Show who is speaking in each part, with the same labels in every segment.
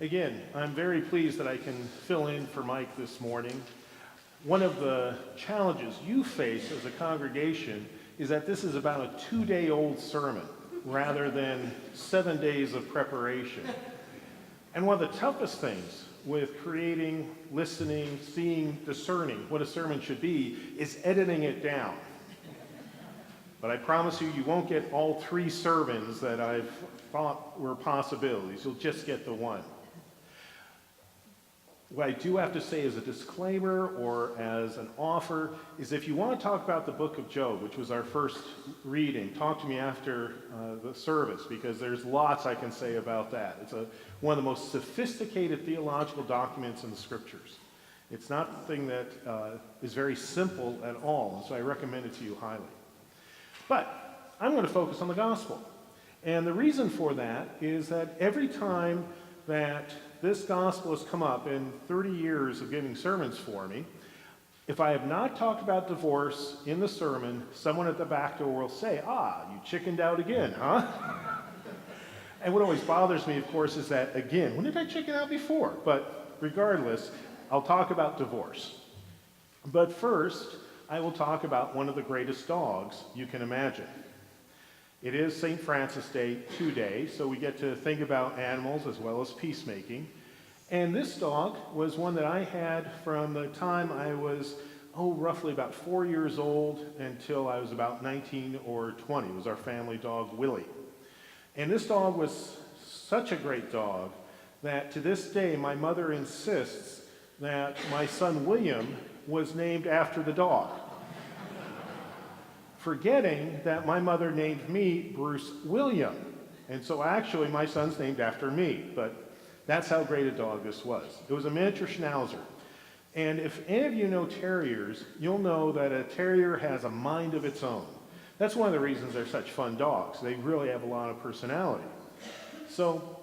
Speaker 1: Again, I'm very pleased that I can fill in for Mike this morning. One of the challenges you face as a congregation is that this is about a 2-day-old sermon rather than 7 days of preparation. And one of the toughest things with creating, listening, seeing, discerning what a sermon should be is editing it down. But I promise you, you won't get all 3 sermons that I've thought were possibilities. You'll just get the one. What I do have to say as a disclaimer or as an offer is if you want to talk about the book of Job, which was our first reading, talk to me after the service, because there's lots I can say about that. It's one of the most sophisticated theological documents in the scriptures. It's not something that is very simple at all, so I recommend it to you highly. But I'm going to focus on the gospel. And the reason for that is that every time that this gospel has come up in 30 years of giving sermons for me, if I have not talked about divorce in the sermon, someone at the back door will say, you chickened out again, huh? And what always bothers me, of course, is that, again, when did I chicken out before? But regardless, I'll talk about divorce. But first, I will talk about one of the greatest dogs you can imagine. It is St. Francis Day today, so we get to think about animals as well as peacemaking. And this dog was one that I had from the time I was, roughly about 4 years old until I was about 19 or 20. It was our family dog, Willie. And this dog was such a great dog that to this day my mother insists that my son William was named after the dog, forgetting that my mother named me Bruce William. And so actually my son's named after me, but that's how great a dog this was. It was a miniature schnauzer. And if any of you know terriers, you'll know that a terrier has a mind of its own. That's one of the reasons they're such fun dogs. They really have a lot of personality. So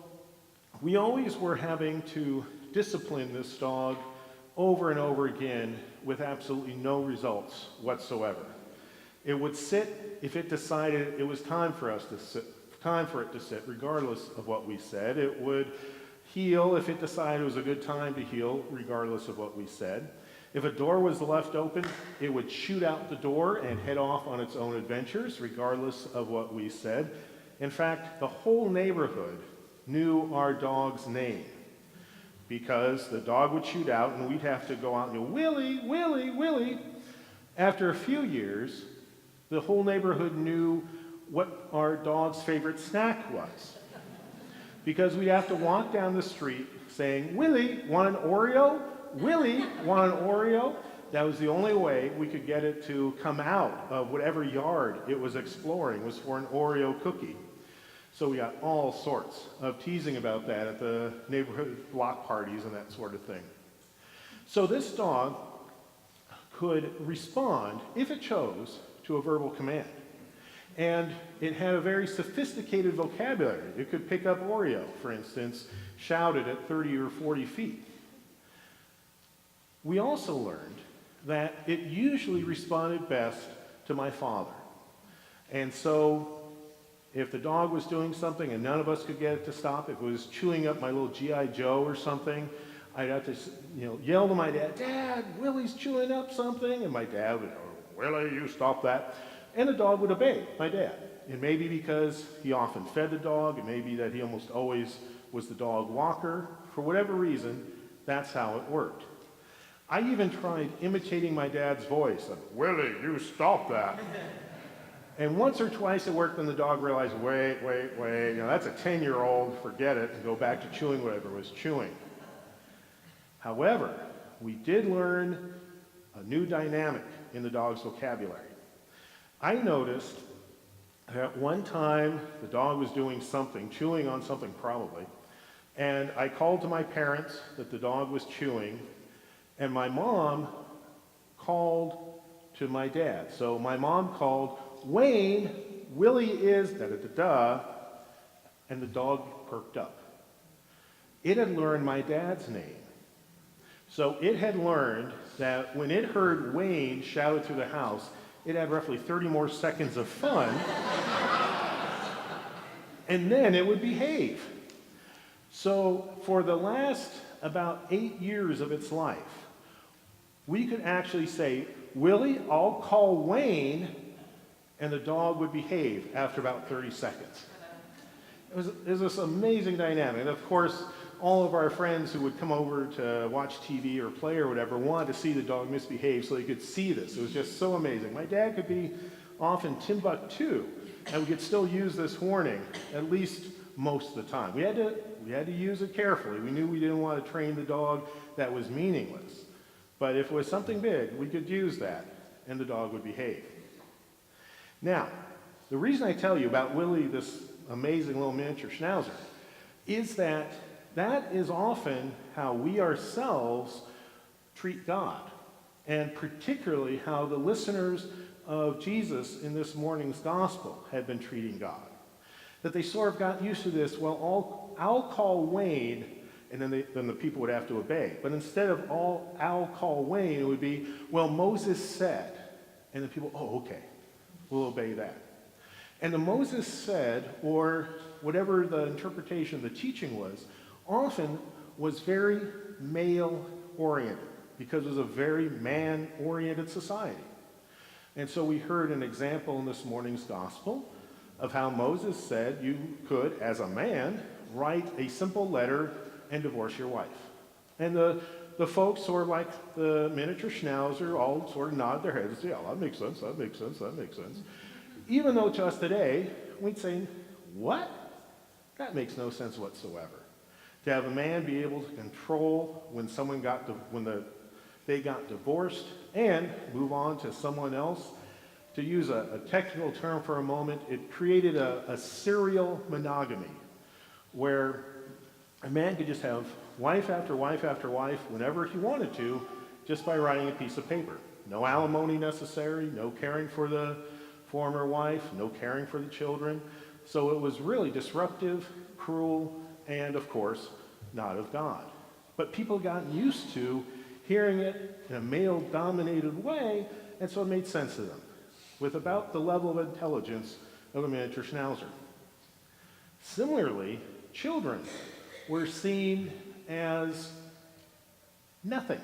Speaker 1: we always were having to discipline this dog over and over again with absolutely no results whatsoever. It would sit if it decided it was time for it to sit, regardless of what we said. It would heel if it decided it was a good time to heel, regardless of what we said. If a door was left open, it would shoot out the door and head off on its own adventures, regardless of what we said. In fact, the whole neighborhood knew our dog's name, because the dog would shoot out and we'd have to go out and go, Willie, Willie, Willie. After a few years, the whole neighborhood knew what our dog's favorite snack was, because we'd have to walk down the street saying, Willie, want an Oreo? Willie, want an Oreo? That was the only way we could get it to come out of whatever yard it was exploring, was for an Oreo cookie. So we got all sorts of teasing about that at the neighborhood block parties and that sort of thing. So this dog could respond, if it chose, to a verbal command. And it had a very sophisticated vocabulary. It could pick up Oreo, for instance, shouted at 30 or 40 feet. We also learned that it usually responded best to my father. And so if the dog was doing something and none of us could get it to stop, if it was chewing up my little G.I. Joe or something, I'd have to yell to my dad, Dad, Willie's chewing up something. And my dad would go, Willie, you stop that. And the dog would obey my dad. It may be because he often fed the dog. It may be that he almost always was the dog walker. For whatever reason, that's how it worked. I even tried imitating my dad's voice. Willie, you stop that. And once or twice it worked, and the dog realized, wait, that's a 10-year-old, forget it, and go back to chewing whatever it was chewing. However, we did learn a new dynamic in the dog's vocabulary. I noticed that one time the dog was doing something, chewing on something probably, and I called to my parents that the dog was chewing, and my mom called to my dad. So my mom called, Wayne, Willie is da-da-da-da, and the dog perked up. It had learned my dad's name. So it had learned that when it heard Wayne shouted through the house, it had roughly 30 more seconds of fun, and then it would behave. So for the last about 8 years of its life, we could actually say, Willie, I'll call Wayne, and the dog would behave after about 30 seconds. It was this amazing dynamic. And of course, all of our friends who would come over to watch TV or play or whatever wanted to see the dog misbehave so they could see this. It was just so amazing. My dad could be off in Timbuktu, and we could still use this warning at least most of the time. We had to use it carefully. We knew we didn't want to train the dog that was meaningless. But if it was something big, we could use that, and the dog would behave. Now, the reason I tell you about Willie, this amazing little miniature schnauzer, is that is often how we ourselves treat God, and particularly how the listeners of Jesus in this morning's gospel had been treating God. That they sort of got used to this, well, I'll call Wayne, and then the people would have to obey. But instead of I'll call Wayne, it would be, well, Moses said, and the people, oh, okay, we'll obey that. And the Moses said, or whatever the interpretation, the teaching was, often was very male-oriented, because it was a very man-oriented society. And so we heard an example in this morning's gospel of how Moses said you could, as a man, write a simple letter and divorce your wife. And the folks, sort of like the miniature schnauzer, all sort of nod their heads and say, yeah, that makes sense, that makes sense, that makes sense. Even though to us today, we'd say, what? That makes no sense whatsoever. To have a man be able to control when they got divorced and move on to someone else. To use a technical term for a moment, it created a serial monogamy where a man could just have wife after wife after wife whenever he wanted to, just by writing a piece of paper. No alimony necessary, no caring for the former wife, no caring for the children. So it was really disruptive, cruel, and of course, not of God. But people got used to hearing it in a male-dominated way, and so it made sense to them, with about the level of intelligence of a miniature schnauzer. Similarly, children were seen as nothing.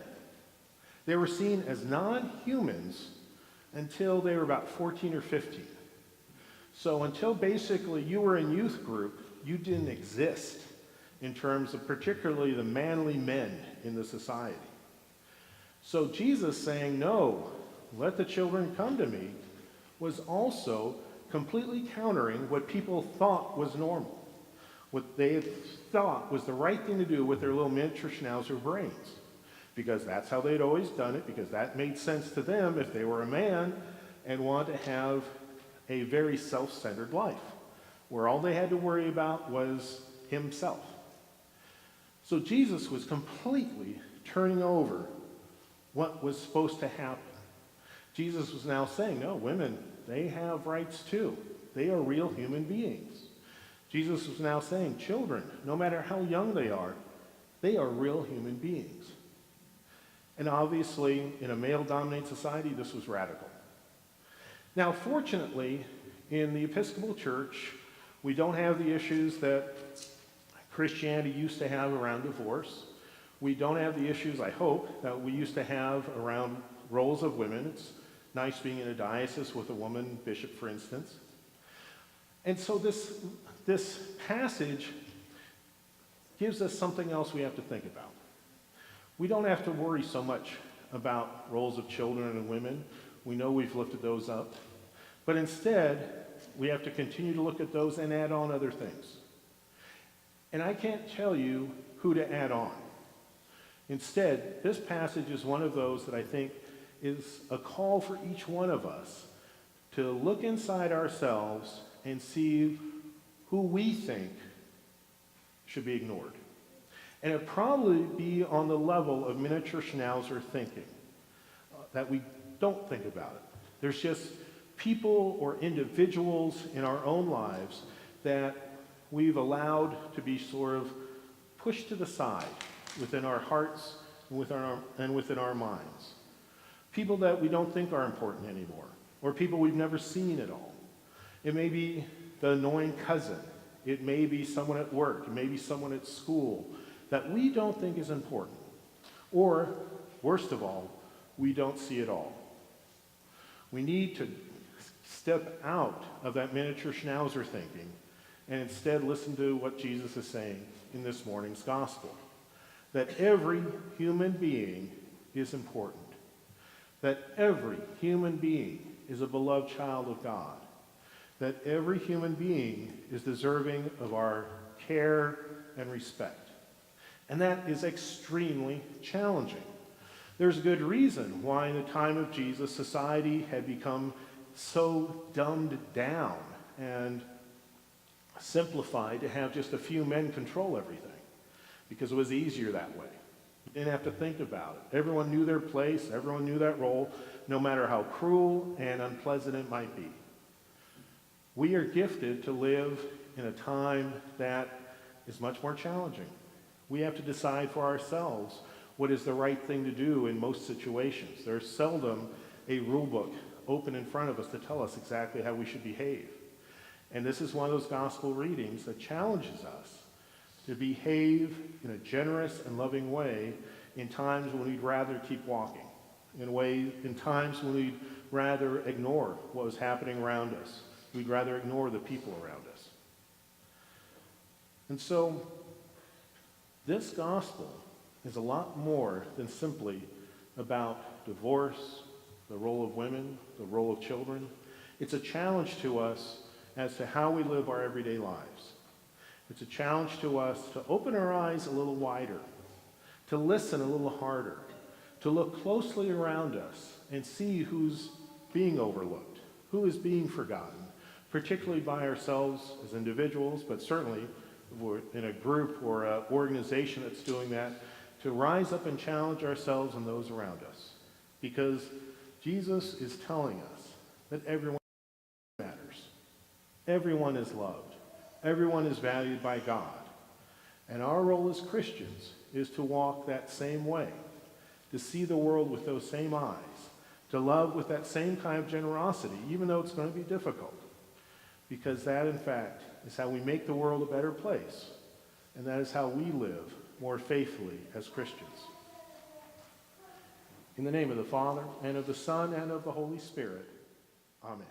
Speaker 1: They were seen as non-humans until they were about 14 or 15. So until basically you were in youth group, you didn't exist in terms of particularly the manly men in the society. So Jesus saying, no, let the children come to me, was also completely countering what people thought was normal, what they thought was the right thing to do with their little miniature schnauzer brains, because that's how they'd always done it, because that made sense to them if they were a man and wanted to have a very self-centered life, where all they had to worry about was himself. So Jesus was completely turning over what was supposed to happen. Jesus was now saying, no, women, they have rights too. They are real human beings. Jesus was now saying, children, no matter how young they are real human beings. And obviously, in a male-dominated society, this was radical. Now, fortunately, in the Episcopal Church, we don't have the issues that Christianity used to have around divorce. We don't have the issues, I hope, that we used to have around roles of women. It's nice being in a diocese with a woman bishop, for instance. And so this passage gives us something else we have to think about. We don't have to worry so much about roles of children and women. We know we've lifted those up. But instead, we have to continue to look at those and add on other things. And I can't tell you who to add on. Instead, this passage is one of those that I think is a call for each one of us to look inside ourselves and see who we think should be ignored. And it'd probably be on the level of miniature schnauzer thinking, that we don't think about it. There's just people or individuals in our own lives that we've allowed to be sort of pushed to the side within our hearts and within our minds. People that we don't think are important anymore, or people we've never seen at all. It may be the annoying cousin It may be someone at work. It may be someone at school that we don't think is important. Or, worst of all, we don't see at all. We need to step out of that miniature schnauzer thinking and instead listen to what Jesus is saying in this morning's gospel. That every human being is important. That every human being is a beloved child of God. That every human being is deserving of our care and respect. And that is extremely challenging. There's a good reason why in the time of Jesus, society had become so dumbed down and simplified to have just a few men control everything, because it was easier that way. You didn't have to think about it. Everyone knew their place, everyone knew that role, no matter how cruel and unpleasant it might be. We are gifted to live in a time that is much more challenging. We have to decide for ourselves what is the right thing to do in most situations. There's seldom a rule book open in front of us to tell us exactly how we should behave. And this is one of those gospel readings that challenges us to behave in a generous and loving way in times when we'd rather keep walking, in times when we'd rather ignore what was happening around us. We'd rather ignore the people around us. And so, this gospel is a lot more than simply about divorce, the role of women, the role of children. It's a challenge to us as to how we live our everyday lives. It's a challenge to us to open our eyes a little wider, to listen a little harder, to look closely around us and see who's being overlooked, who is being forgotten, particularly by ourselves as individuals, but certainly if we're in a group or an organization that's doing that, to rise up and challenge ourselves and those around us. Because Jesus is telling us that everyone matters. Everyone is loved. Everyone is valued by God. And our role as Christians is to walk that same way, to see the world with those same eyes, to love with that same kind of generosity, even though it's going to be difficult. Because that, in fact, is how we make the world a better place. And that is how we live more faithfully as Christians. In the name of the Father, and of the Son, and of the Holy Spirit. Amen.